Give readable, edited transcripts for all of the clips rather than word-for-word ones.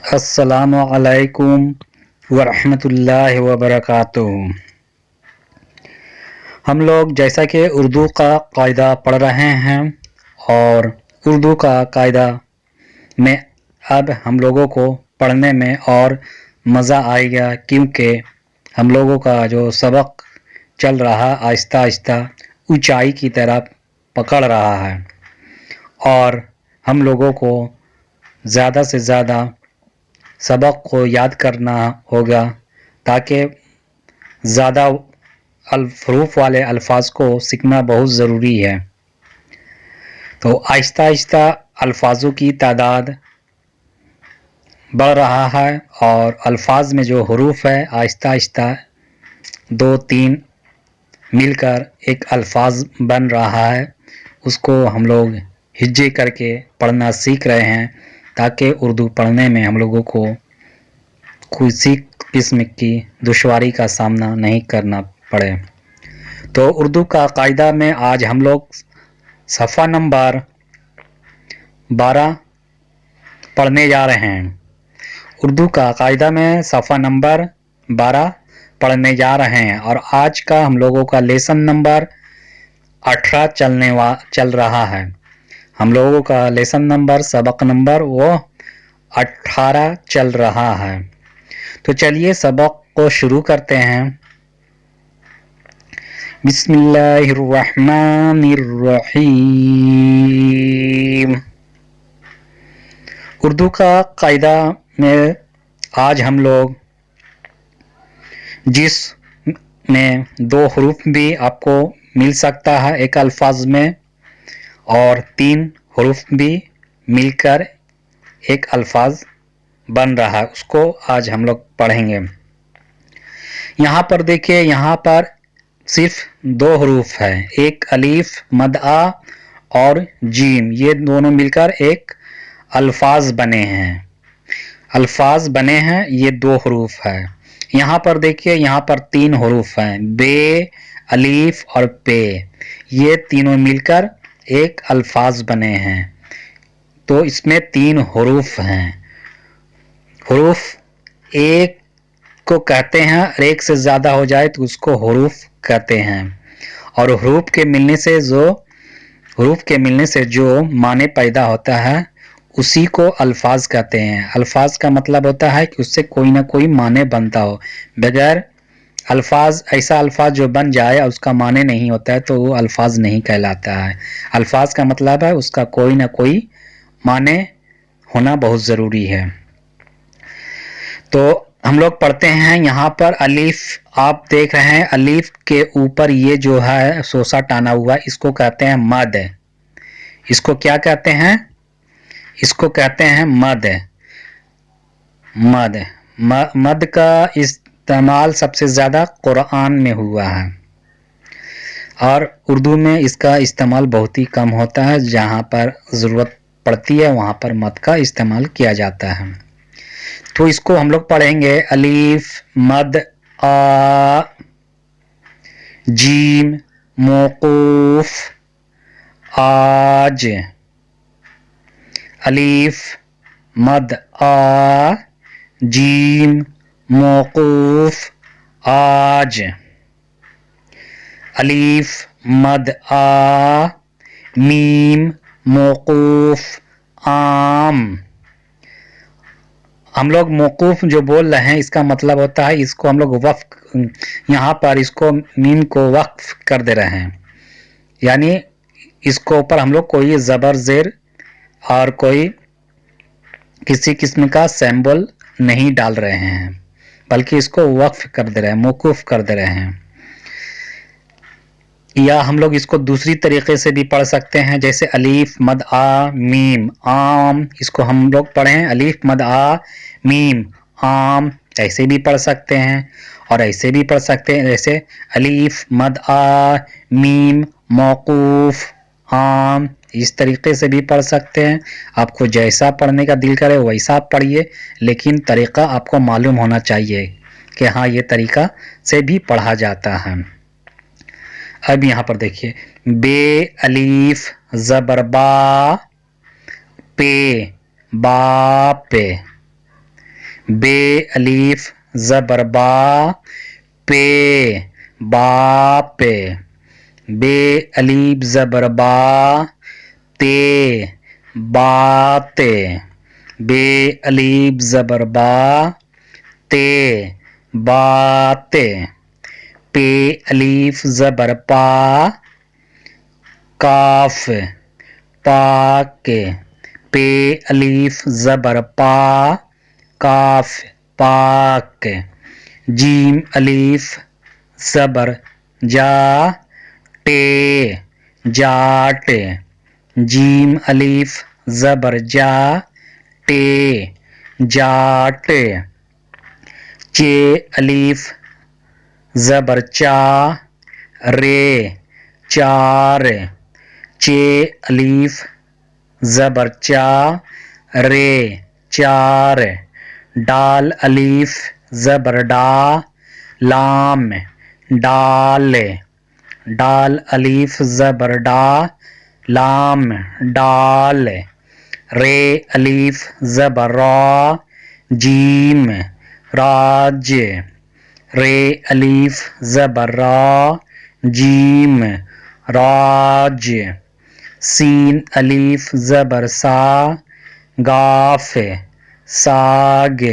السلام علیکم ورحمۃ اللہ وبرکاتہ۔ ہم لوگ جیسا کہ اردو کا قاعدہ پڑھ رہے ہیں اور اردو کا قاعدہ میں اب ہم لوگوں کو پڑھنے میں اور مزہ آئے گا، کیونکہ ہم لوگوں کا جو سبق چل رہا آہستہ آہستہ اونچائی کی طرف پکڑ رہا ہے، اور ہم لوگوں کو زیادہ سے زیادہ سبق کو یاد کرنا ہوگا تاکہ زیادہ حروف والے الفاظ کو سیکھنا بہت ضروری ہے۔ تو آہستہ آہستہ الفاظوں کی تعداد بڑھ رہا ہے اور الفاظ میں جو حروف ہے آہستہ آہستہ 2-3 مل کر ایک الفاظ بن رہا ہے، اس کو ہم لوگ ہجے کر کے پڑھنا سیکھ رہے ہیں تاکہ اردو پڑھنے میں ہم لوگوں کو کسی قسم کی دشواری کا سامنا نہیں کرنا پڑے۔ تو اردو کا قاعدہ میں آج ہم لوگ صفحہ نمبر 12 پڑھنے جا رہے ہیں۔ اردو کا قاعدہ میں صفحہ نمبر 12 پڑھنے جا رہے ہیں، اور آج کا ہم لوگوں کا لیسن نمبر 18 چل رہا ہے۔ ہم لوگوں کا لیسن نمبر سبق نمبر وہ 18 چل رہا ہے۔ تو چلیے سبق کو شروع کرتے ہیں۔ بسم اللہ الرحمن الرحیم۔ اردو کا قاعدہ میں آج ہم لوگ جس میں 2 حروف بھی آپ کو مل سکتا ہے ایک الفاظ میں، اور 3 حروف بھی مل کر ایک الفاظ بن رہا ہے، اس کو آج ہم لوگ پڑھیں گے۔ یہاں پر دیکھیے، یہاں پر صرف 2 حروف ہے، ایک الف مد آ اور جیم، یہ دونوں مل کر ایک الفاظ بنے ہیں۔ یہ 2 حروف ہے۔ یہاں پر دیکھیے، یہاں پر 3 حروف ہیں، بے، الف اور پے، یہ تینوں مل کر ایک الفاظ بنے ہیں۔ تو اس میں 3 حروف ہیں۔ حروف ایک کو کہتے ہیں، اور ایک سے زیادہ ہو جائے تو اس کو حروف کہتے ہیں، اور حروف کے ملنے سے جو معنی پیدا ہوتا ہے اسی کو الفاظ کہتے ہیں۔ الفاظ کا مطلب ہوتا ہے کہ اس سے کوئی نہ کوئی معنی بنتا ہو، بغیر ایسا الفاظ جو بن جائے اور اس کا معنی نہیں ہوتا ہے تو وہ الفاظ نہیں کہلاتا ہے۔ الفاظ کا مطلب ہے اس کا کوئی نہ کوئی معنی ہونا بہت ضروری ہے۔ تو ہم لوگ پڑھتے ہیں، یہاں پر الف آپ دیکھ رہے ہیں، الف کے اوپر یہ جو ہے سوسا ٹانا ہوا، اس کو کہتے ہیں مد۔ اس کو کیا کہتے ہیں؟ اس کو کہتے ہیں مد۔ مد کا استعمال سب سے زیادہ قرآن میں ہوا ہے، اور اردو میں اس کا استعمال بہت ہی کم ہوتا ہے، جہاں پر ضرورت پڑتی ہے وہاں پر مد کا استعمال کیا جاتا ہے۔ تو اس کو ہم لوگ پڑھیں گے، الف مد آ، جیم موقوف آج، الف مد آ، جیم موقوف آج، الف مد آ، میم موقوف عام۔ ہم لوگ موقوف جو بول رہے ہیں اس کا مطلب ہوتا ہے اس کو ہم لوگ یہاں پر اس کو میم کو وقف کر دے رہے ہیں، یعنی اس کو اوپر ہم لوگ کوئی زبر زیر اور کوئی کسی قسم کا سمبل نہیں ڈال رہے ہیں، بلکہ اس کو وقف کر دے رہے ہیں، موقوف کر دے رہے ہیں۔ یا ہم لوگ اس کو دوسری طریقے سے بھی پڑھ سکتے ہیں، جیسے الف مد آ میم عام، اس کو ہم لوگ پڑھیں الف مد آ میم عام، ایسے بھی پڑھ سکتے ہیں، اور ایسے بھی پڑھ سکتے ہیں، جیسے الف مد آ میم موقوف عام، اس طریقے سے بھی پڑھ سکتے ہیں۔ آپ کو جیسا پڑھنے کا دل کرے ویسا آپ پڑھیے، لیکن طریقہ آپ کو معلوم ہونا چاہیے کہ ہاں یہ طریقہ سے بھی پڑھا جاتا ہے۔ اب یہاں پر دیکھیے، بے الف زبر با، پے باپ، بے الف زبر با پے باپ بے الف زبر با تے بات بے الف زبر با تے بات پے الف زبر پا کاف پاک پے الف زبر پا کاف پاک جیم الف زبر جا ٹے جاٹ جیم الف زبر جا ٹے جاٹ چے الف زبر چا رے چار چے الف زبر چا رے چار ڈال الف زبر ڈا لام ڈال ڈال الف زبر ڈا لام ڈال رے الف زبر را جیم راج رے الف زبر را جیم راج سین الف زبر سا گاف ساگ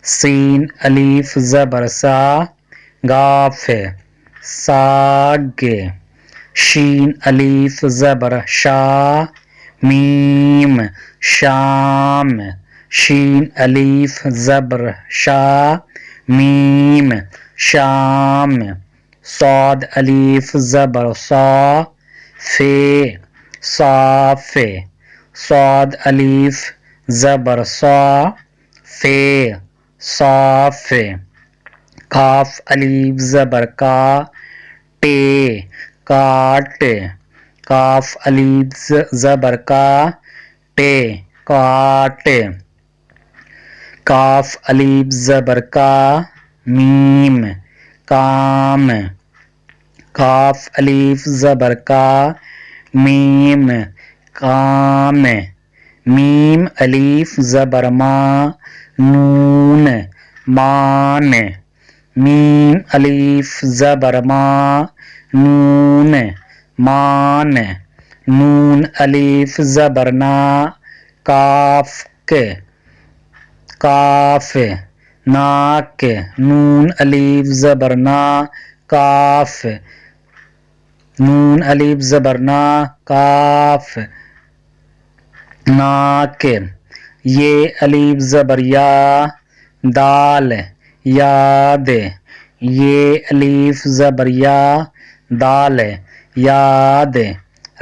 سین الف زبر سا گاف ساگ شین الف زبر شا میم شام شین الف زبر شا میم شام صاد الف زبر صا فے صاف صاد الف زبر صا فے صاف کاف الف زبر کا ٹے کاٹ کاف الف زبر کا ٹے کاٹ کاف الف زبر کا میم کام کاف الف زبر کا میم کام میم الف زبر ما نون مان میم الف زبر ما نون مان نون الف زبر نا کاف کاف ناک نون الف زبر نا کاف نون الف زبر نا کاف ناک یہ الف زبر یا دال یاد یہ الف زبر یا دال یاد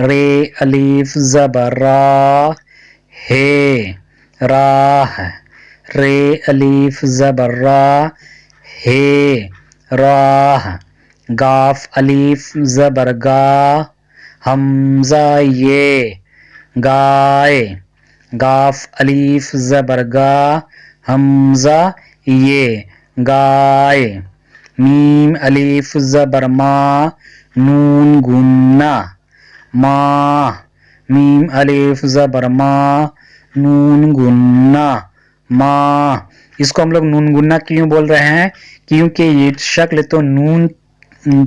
رے الف زبر را ہے راہ رے الف زبر را ہے راہ گاف الف زبر گا حمزہ یہ گائے گاف الف زبر گا حمزہ یہ گائے میم الف زبر ما نون گنا ما میم الف زبر ما نون گنا ما اس کو ہم لوگ نون گنا کیوں بول رہے ہیں کیونکہ یہ شکل تو نون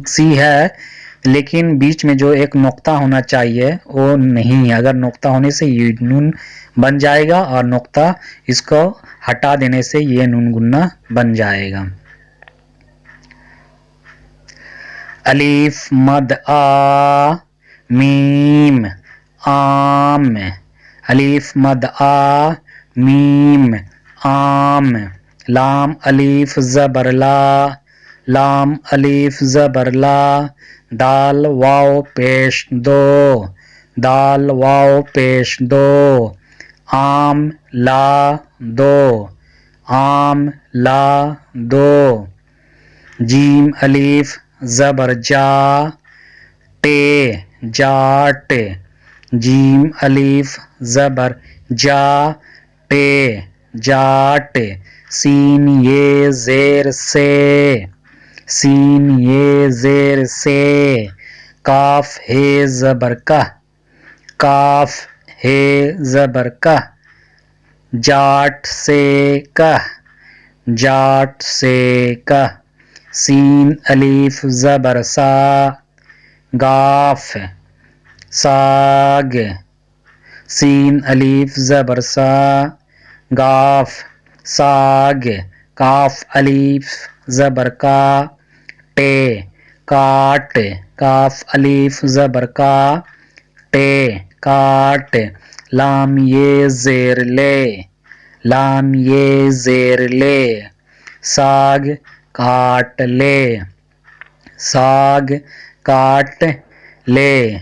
سی ہے لیکن بیچ میں جو ایک نقطہ ہونا چاہیے وہ نہیں ہے. اگر نقطہ ہونے سے یہ نون بن جائے گا اور نقطہ اس کو ہٹا دینے سے یہ نون گنا بن جائے گا. الف مد آ میم آم الف مد آ میم آم لام الف زبر لا لام الف زبر لا دال واو پیش دو دال واو پیش دو آم لا دو آم لا دو جیم الف زبر جا ٹے جاٹ جیم الف زبر جا ٹے جاٹ سین یہ زیر سے سین یہ زیر سے کاف ہے زبر کا کاف ہے زبر کا جاٹ سے کا جاٹ سے کہ، سین الف زبر سا، گاف ساگ، سین الف زبر سا، گاف ساگ، کاف الف زبر کا، ٹے کاٹ، کاف الف زبر کا، ٹے کاٹ، لام یہ زیر لے، لام یہ زیر لے، ساگ کاٹ لے، ساگ کاٹ لے،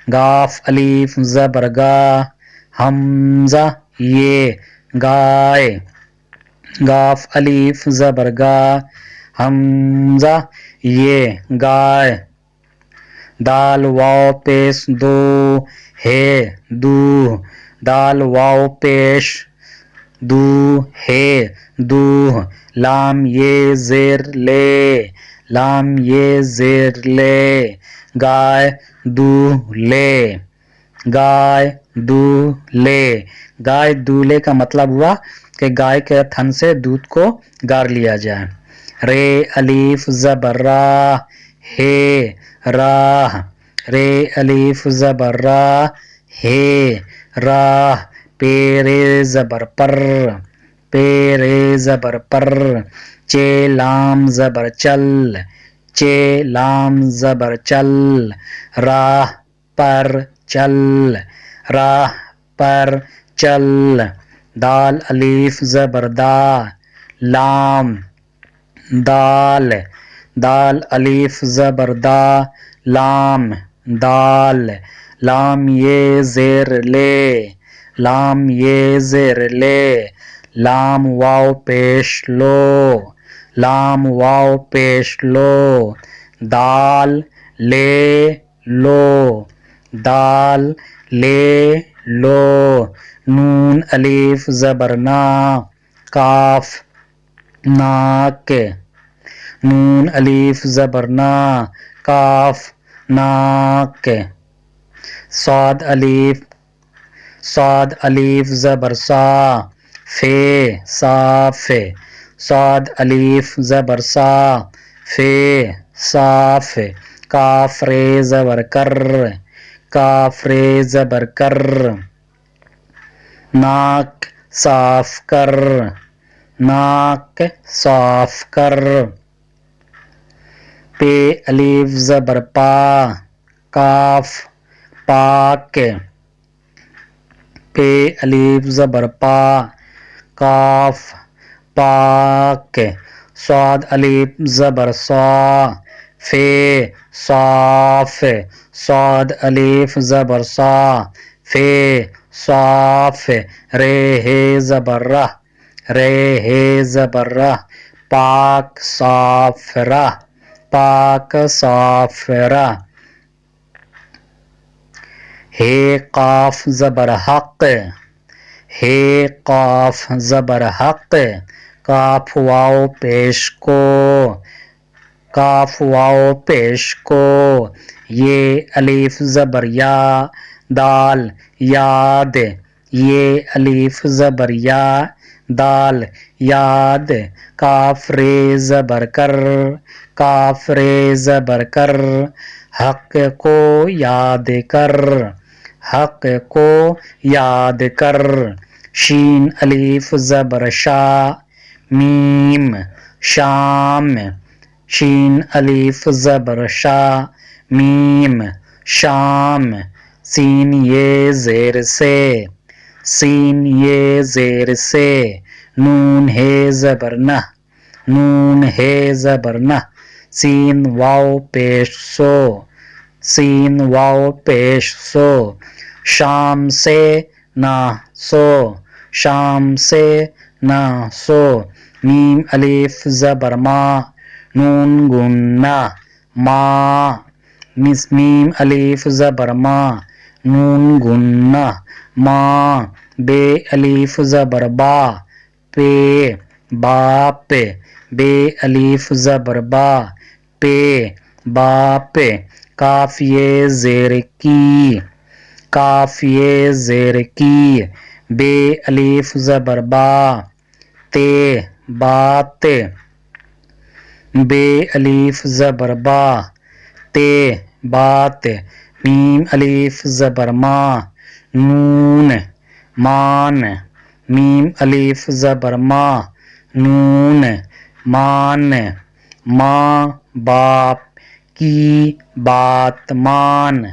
گاف الف زبر گا، حمزہ یہ گائے، گاف الف زبر گا، حمزہ یہ گائے، دال واو پیش دو ہے دو، دال واو پیش دو ہے دو، لام یہ زیر لے، لام یہ زیر لے، گائے دو لے، گائے دو لے، گائے دولے کا مطلب ہوا کہ گائے کے تھن سے دودھ کو گار لیا جائے۔ رے الف زبر را، ہے راہ، رے الف زبر را، ہے راہ، پیرے زبر پر، پیرے زبر پر، چے لام زبر چل، چے لام زبر چل، راہ پر چل، راہ پر چل، دال الف زبر دا، لام دال، دال الف زبر دا، لام دال، لام یہ زیر لے، لام یہ زیر لے، لام واو پیش لو، لام واو پیش لو، دال لے لو، دال لے لو، نون الف زبر نا، کاف ناک، نون الف زبر نا، کاف ناک، صاد الف، صاد الف زبر سا، فے صاف، صاد الف زبر سا، فے صاف، کاف رے زبر کر، کاف رے زبر کر، ناک صاف کر، ناک صاف کر، پے الف زبر پا، کاف پاک، پے الف زبر پا، کاف پاک، صاد الف زبر صا، فے صاف، صاد الف زبر صا، فے صاف، رے ہے زبر رہ، رے ہے زبر رہ، پاک صاف رہ، پاک صاف رہ، ہے قاف زبر حق، ہے قاف زبر حق، کاف واو پیش کو، کاف واو پیش کو، یہ الف زبر یا، دال یاد، یہ الف زبر یا، دال یاد، کاف رے زبر کر، کاف رے زبر کر، حق کو یاد کر، حق کو یاد کر، شین الف زبر شا، میم شام، شین الف زبر شا، میم شام، سین یہ زیر سے، سین یہ زیر سے، نون ہے زبر نہ، نون ہے زبر نہ، سین واو پیش سو، سین واو پیش سو، شام سے نہ سو، شام سے نہ سو، میم الف زبر ما، نون گنہ ما، میم الف زبر ما، نون گنہ ما، بے الف زبر با، پے باپ، بے الف زبر با، پے باپ، کاف یہ زیر کی، کاف یہ زیر کی، بے الف زبر با، تے بات بے الف زبر با تے بات میم الف زبر ما نون مان میم الف زبر ما نون مان ماں باپ کی بات مان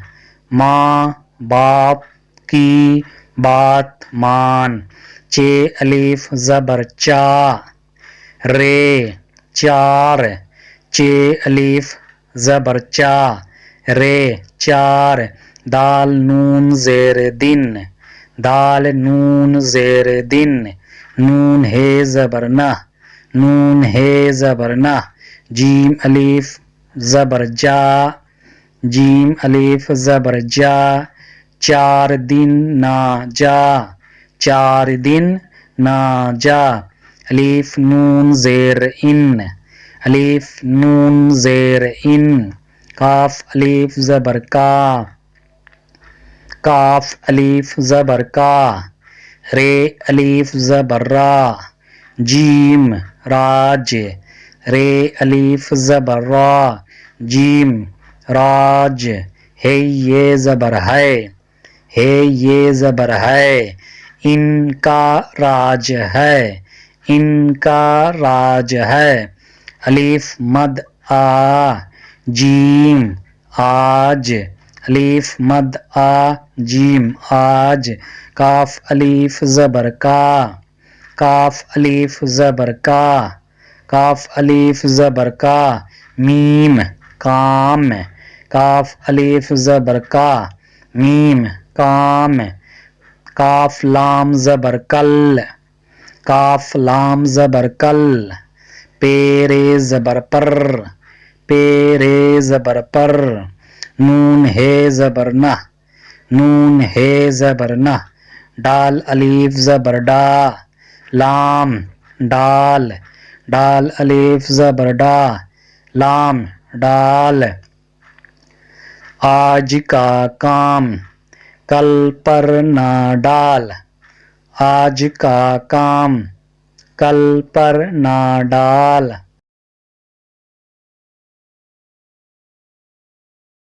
ماں باپ کی بات مان چے الف زبر چا رے چار چے الف زبر چا رے چار دال نون زیر دن دال نون زیر دن نون ہے زبر نہ نون ہے زبر نہ جیم الف زبر جا جیم الف زبر جا چار دن نا جا چار دن نا جا الف نون زیر ان الف نون زیر ان کاف الف زبر کا کاف الف زبر کا رے الف زبر را جیم راج رے الف زبر را جیم راج ہے یہ زبر ہے یہ زبر ہے ان کا راج ہے ان کا راج ہے الف مد آ جیم آج الف مد آ جیم آج کاف الف زبر کا کاف الف زبر کا کاف الف زبر کا میم کام کاف الف زبر کا میم کام کاف لام زبر کل کاف لام زبر کل پیرے زبر پر پیرے زبر پر نون ہے زبر نہ نون ہے زبر نہ ڈال الف زبر ڈا لام ڈال ڈال الف زبر ڈا لام ڈال آج کا کام کل پر نہ ڈال آج کا کام کل پر نہ ڈال